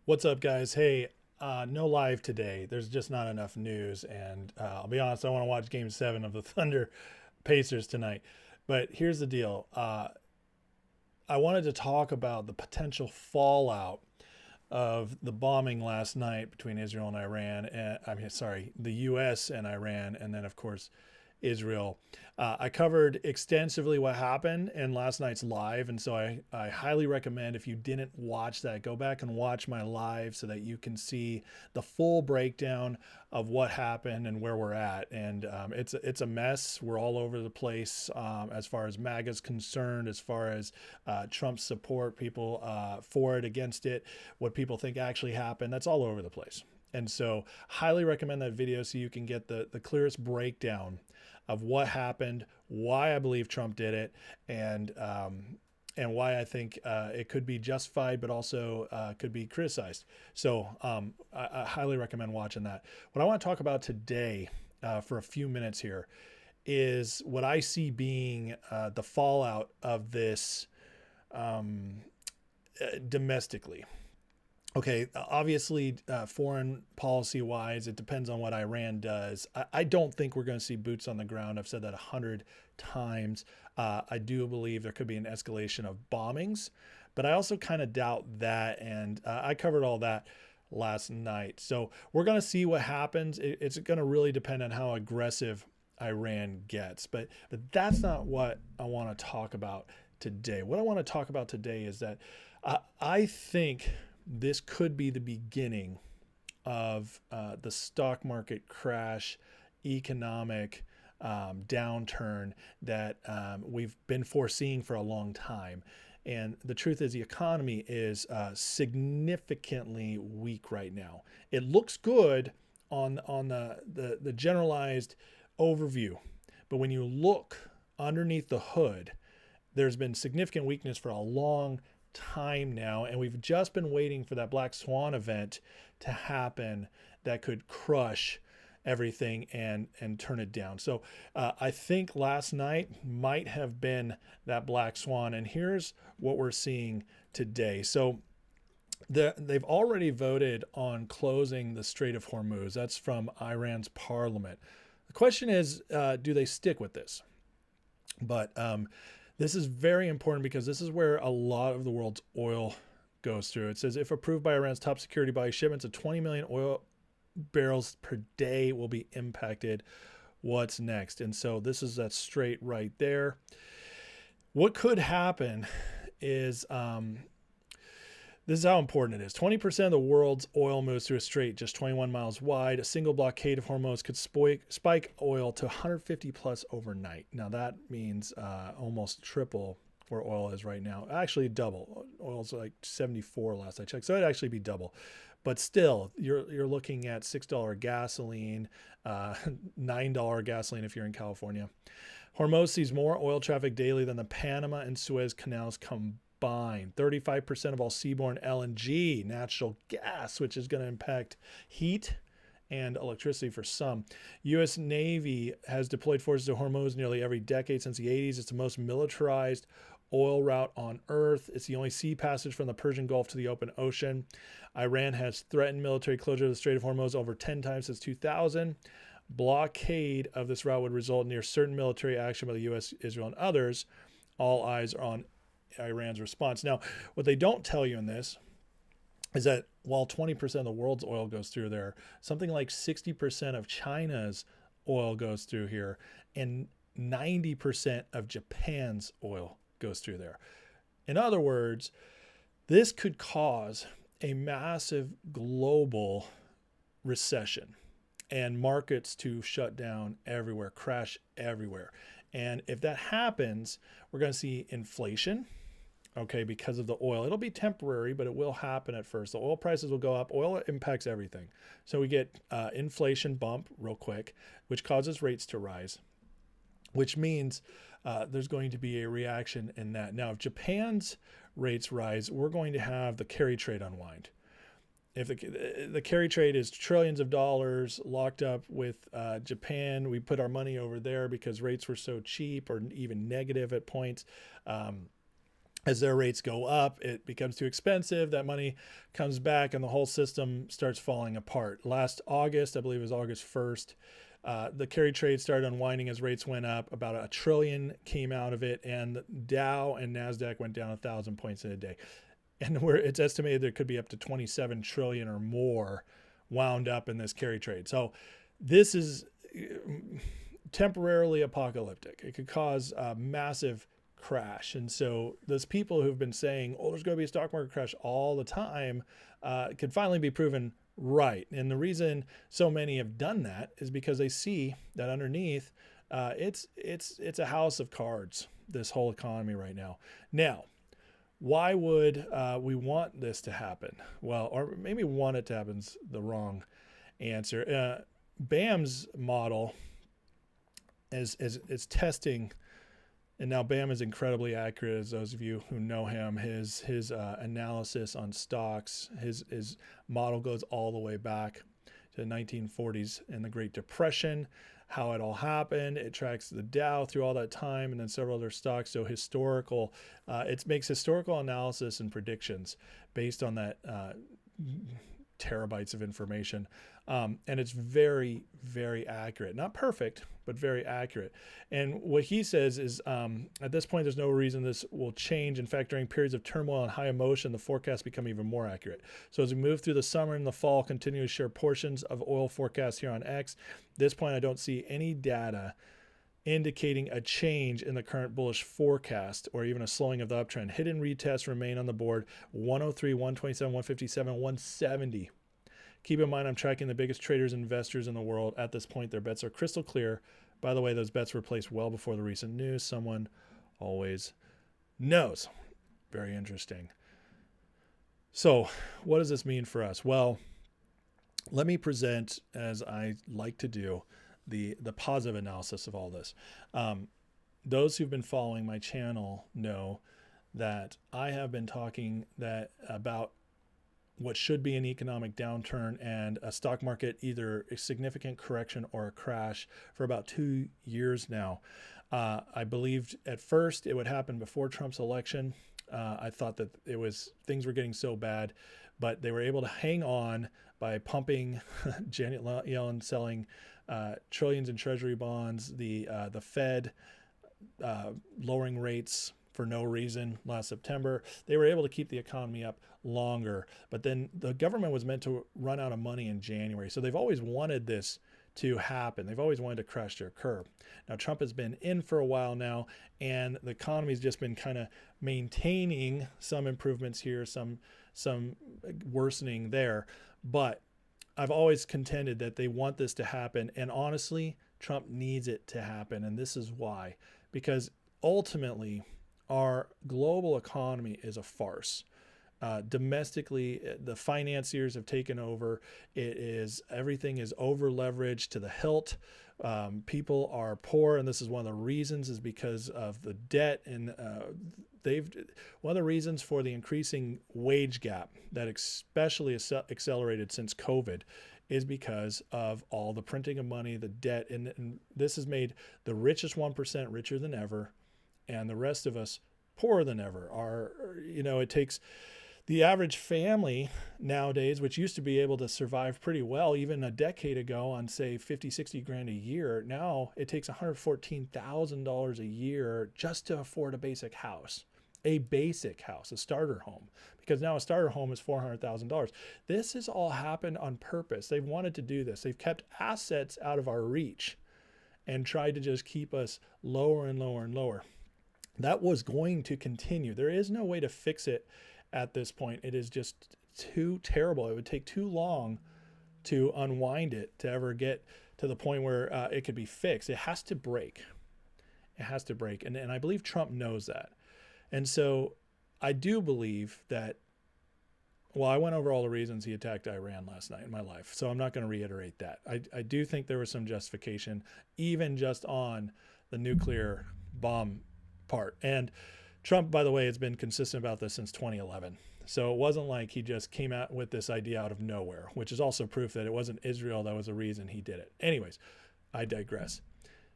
What's up, guys? Hey, no live today. There's just not enough news, and I'll be honest, I want to watch Game 7 of the Thunder Pacers tonight. But here's the deal. I wanted to talk about the potential fallout of the bombing last night between Israel and Iran. The U.S. and Iran, and then, of course, Israel. I covered extensively what happened in last night's live, and so I highly recommend, if you didn't watch that, go back and watch my live so that you can see the full breakdown of what happened and where we're at. And it's a mess. We're all over the place as far as MAGA is concerned, as far as Trump's support, people for it, against it, what people think actually happened. That's all over the place. And so highly recommend that video so you can get the clearest breakdown of what happened, why I believe Trump did it, and why I think it could be justified, but also could be criticized. So I highly recommend watching that. What I want to talk about today for a few minutes here is what I see being the fallout of this domestically. Okay, obviously, foreign policy wise, it depends on what Iran does. I don't think we're going to see boots on the ground. I've said that 100 times. I do believe there could be an escalation of bombings, but I also kind of doubt that. And I covered all that last night. So we're going to see what happens. It's going to really depend on how aggressive Iran gets. But that's not what I want to talk about today. What I want to talk about today is that I think this could be the beginning of the stock market crash, economic downturn that we've been foreseeing for a long time. And the truth is, the economy is significantly weak right now. It looks good on the generalized overview, but when you look underneath the hood, there's been significant weakness for a long time now, and we've just been waiting for that black swan event to happen that could crush everything and turn it down. So I think last night might have been that black swan, and here's what we're seeing today. So they've already voted on closing the Strait of Hormuz. That's from Iran's parliament. The question is, do they stick with this? But this is very important because this is where a lot of the world's oil goes through. It says, if approved by Iran's top security body, shipments of 20 million oil barrels per day will be impacted. What's next? And so this is that strait right there. What could happen is this is how important it is. 20% of the world's oil moves through a strait just 21 miles wide. A single blockade of Hormuz could spike oil to 150 plus overnight. Now that means almost triple where oil is right now. Actually double. Oil's like 74 last I checked. So it'd actually be double. But still, you're looking at $6 gasoline, $9 gasoline if you're in California. Hormuz sees more oil traffic daily than the Panama and Suez canals combined. 35% of all seaborne LNG, natural gas, which is going to impact heat and electricity for some. U.S. Navy has deployed forces to Hormuz nearly every decade since the 80s. It's the most militarized oil route on Earth. It's the only sea passage from the Persian Gulf to the open ocean. Iran has threatened military closure of the Strait of Hormuz over 10 times since 2000. Blockade of this route would result in near certain military action by the U.S., Israel, and others. All eyes are on Iran's response. Now, what they don't tell you in this is that while 20% of the world's oil goes through there, something like 60% of China's oil goes through here, and 90% of Japan's oil goes through there. In other words, this could cause a massive global recession and markets to shut down everywhere, crash everywhere. And if that happens, we're going to see inflation, okay, because of the oil. It'll be temporary, but it will happen at first. The oil prices will go up. Oil impacts everything. So we get inflation bump real quick, which causes rates to rise, which means there's going to be a reaction in that. Now, if Japan's rates rise, we're going to have the carry trade unwind. If the carry trade is trillions of dollars locked up with Japan, we put our money over there because rates were so cheap or even negative at points. As their rates go up, it becomes too expensive. That money comes back and the whole system starts falling apart. Last August, I believe it was August 1st, the carry trade started unwinding as rates went up. About $1 trillion came out of it, and Dow and NASDAQ went down 1,000 points in a day. And where it's estimated there could be up to 27 trillion or more wound up in this carry trade. So this is temporarily apocalyptic. It could cause a massive crash. And so those people who've been saying, oh, there's going to be a stock market crash all the time, could finally be proven right. And the reason so many have done that is because they see that underneath, it's a house of cards, this whole economy right now. Now, why would we want this to happen? Well, or maybe want it to happen is the wrong answer. BAM's model is testing. And now BAM is incredibly accurate, as those of you who know him. His analysis on stocks, his model goes all the way back to the 1940s and the Great Depression, how it all happened. It tracks the Dow through all that time and then several other stocks. So historical, it makes historical analysis and predictions based on that terabytes of information. And it's very, very accurate. Not perfect, but very accurate. And what he says is, at this point, there's no reason this will change. In fact, during periods of turmoil and high emotion, the forecasts become even more accurate. So as we move through the summer and the fall, continue to share portions of oil forecasts here on X. At this point, I don't see any data indicating a change in the current bullish forecast or even a slowing of the uptrend. Hidden retests remain on the board: 103, 127, 157, 170. Keep in mind, I'm tracking the biggest traders and investors in the world. At this point, their bets are crystal clear. By the way, those bets were placed well before the recent news. Someone always knows. Very interesting. So what does this mean for us? Well, let me present, as I like to do, the positive analysis of all this. Those who've been following my channel know that I have been talking about what should be an economic downturn and a stock market, either a significant correction or a crash, for about 2 years now. I believed at first it would happen before Trump's election. I thought that things were getting so bad, but they were able to hang on by pumping Janet Yellen selling trillions in Treasury bonds, the Fed lowering rates for no reason last September. They were able to keep the economy up longer, but then the government was meant to run out of money in January. So they've always wanted this to happen. They've always wanted to crash their curve. Now, Trump has been in for a while now, and the economy's just been kind of maintaining some improvements here, some worsening there. But I've always contended that they want this to happen. And honestly, Trump needs it to happen. And this is why. Because ultimately, our global economy is a farce. Domestically, the financiers have taken over. Everything is over leveraged to the hilt. People are poor, and this is one of the reasons is because of the debt. And one of the reasons for the increasing wage gap that especially accelerated since COVID is because of all the printing of money, the debt, and this has made the richest 1% richer than ever, and the rest of us poorer than ever. It takes the average family nowadays, which used to be able to survive pretty well even a decade ago on, say, 50, 60 grand a year. Now it takes $114,000 a year just to afford a basic house, a starter home, because now a starter home is $400,000. This has all happened on purpose. They've wanted to do this. They've kept assets out of our reach and tried to just keep us lower and lower and lower. That was going to continue. There is no way to fix it at this point. It is just too terrible. It would take too long to unwind it to ever get to the point where it could be fixed. It has to break. It has to break. And I believe Trump knows that. And so I do believe that, I went over all the reasons he attacked Iran last night in my life, so I'm not going to reiterate that. I do think there was some justification, even just on the nuclear bomb part. And Trump, by the way, has been consistent about this since 2011. So it wasn't like he just came out with this idea out of nowhere, which is also proof that it wasn't Israel that was the reason he did it. Anyways, I digress.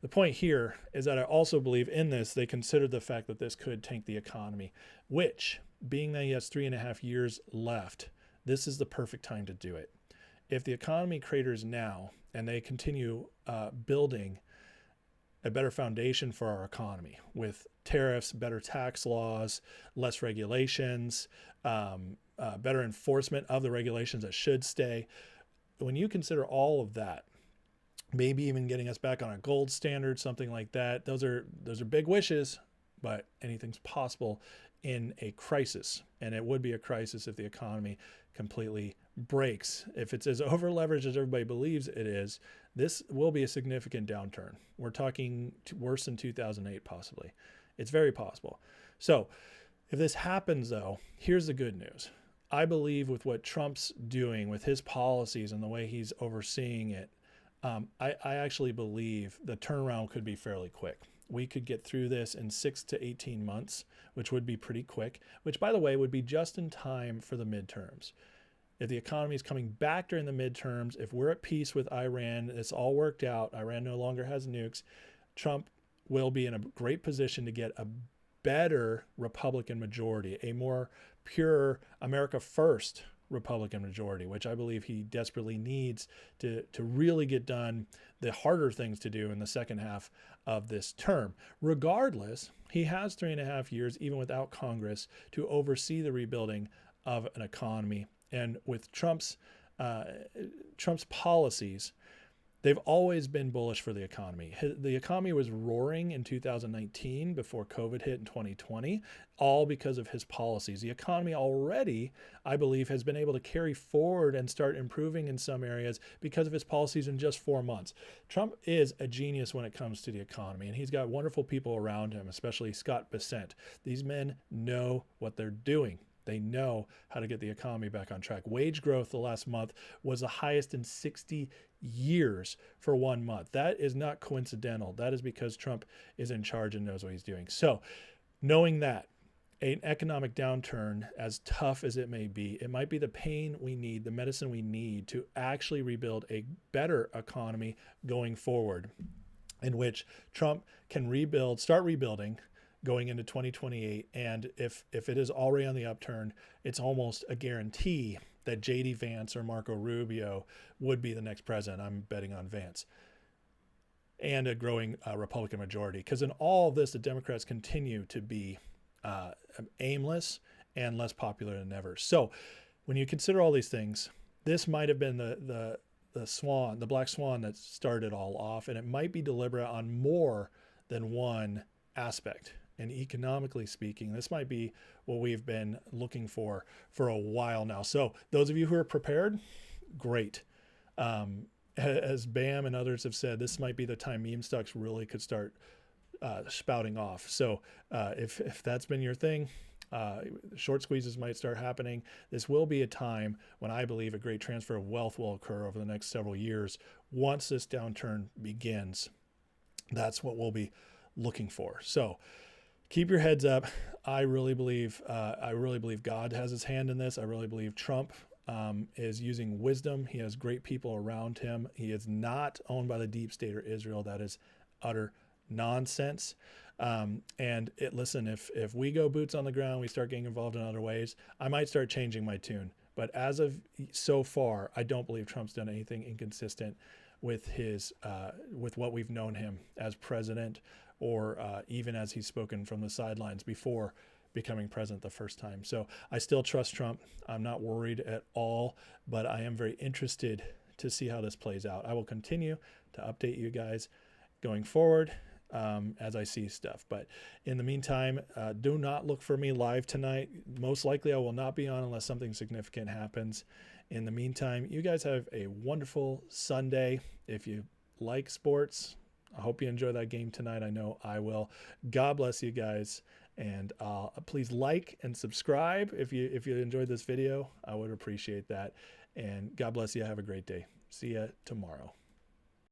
The point here is that I also believe in this, they considered the fact that this could tank the economy, which, being that he has 3.5 years left, this is the perfect time to do it. If the economy craters now and they continue building a better foundation for our economy with tariffs, better tax laws, less regulations, better enforcement of the regulations that should stay. When you consider all of that, maybe even getting us back on a gold standard, something like that, those are big wishes, but anything's possible in a crisis. And it would be a crisis if the economy completely breaks. If it's as over leveraged as everybody believes it is, this will be a significant downturn. We're talking worse than 2008 possibly. It's very possible. So if this happens though, here's the good news. I believe with what Trump's doing with his policies and the way he's overseeing it, I actually believe the turnaround could be fairly quick. We could get through this in 6 to 18 months, which would be pretty quick, which, by the way, would be just in time for the midterms. If the economy is coming back during the midterms, if we're at peace with Iran, it's all worked out, Iran no longer has nukes, Trump will be in a great position to get a better Republican majority, a more pure America First Republican majority, which I believe he desperately needs to really get done the harder things to do in the second half of this term. Regardless, he has 3.5 years, even without Congress, to oversee the rebuilding of an economy. And with Trump's policies, they've always been bullish for the economy. The economy was roaring in 2019 before COVID hit in 2020, all because of his policies. The economy already, I believe, has been able to carry forward and start improving in some areas because of his policies in just 4 months. Trump is a genius when it comes to the economy, and he's got wonderful people around him, especially Scott Bessent. These men know what they're doing. They know how to get the economy back on track. Wage growth the last month was the highest in 60 years for 1 month. That is not coincidental. That is because Trump is in charge and knows what he's doing. So knowing that, an economic downturn, as tough as it may be, it might be the pain we need, the medicine we need to actually rebuild a better economy going forward, in which Trump can start rebuilding going into 2028. And if it is already on the upturn, it's almost a guarantee that J.D. Vance or Marco Rubio would be the next president. I'm betting on Vance. And a growing Republican majority. Because in all of this, the Democrats continue to be aimless and less popular than ever. So when you consider all these things, this might have been the black swan that started it all off. And it might be deliberate on more than one aspect. And economically speaking, this might be what we've been looking for a while now. So those of you who are prepared, great. As Bam and others have said, this might be the time meme stocks really could start spouting off. So if that's been your thing, short squeezes might start happening. This will be a time when I believe a great transfer of wealth will occur over the next several years. Once this downturn begins, that's what we'll be looking for. So keep your heads up. I really believe God has his hand in this. I really believe Trump is using wisdom. He has great people around him. He is not owned by the deep state or Israel. That is utter nonsense. Listen, if we go boots on the ground, we start getting involved in other ways, I might start changing my tune. But as of so far, I don't believe Trump's done anything inconsistent with with what we've known him as president, or even as he's spoken from the sidelines before becoming president the first time. So I still trust Trump. I'm not worried at all, but I am very interested to see how this plays out. I will continue to update you guys going forward as I see stuff. But in the meantime, do not look for me live tonight. Most likely I will not be on unless something significant happens. In the meantime, you guys have a wonderful Sunday. If you like sports, I hope you enjoy that game tonight. I know I will. God bless you guys. And please like and subscribe if you enjoyed this video. I would appreciate that. And God bless you. Have a great day. See you tomorrow.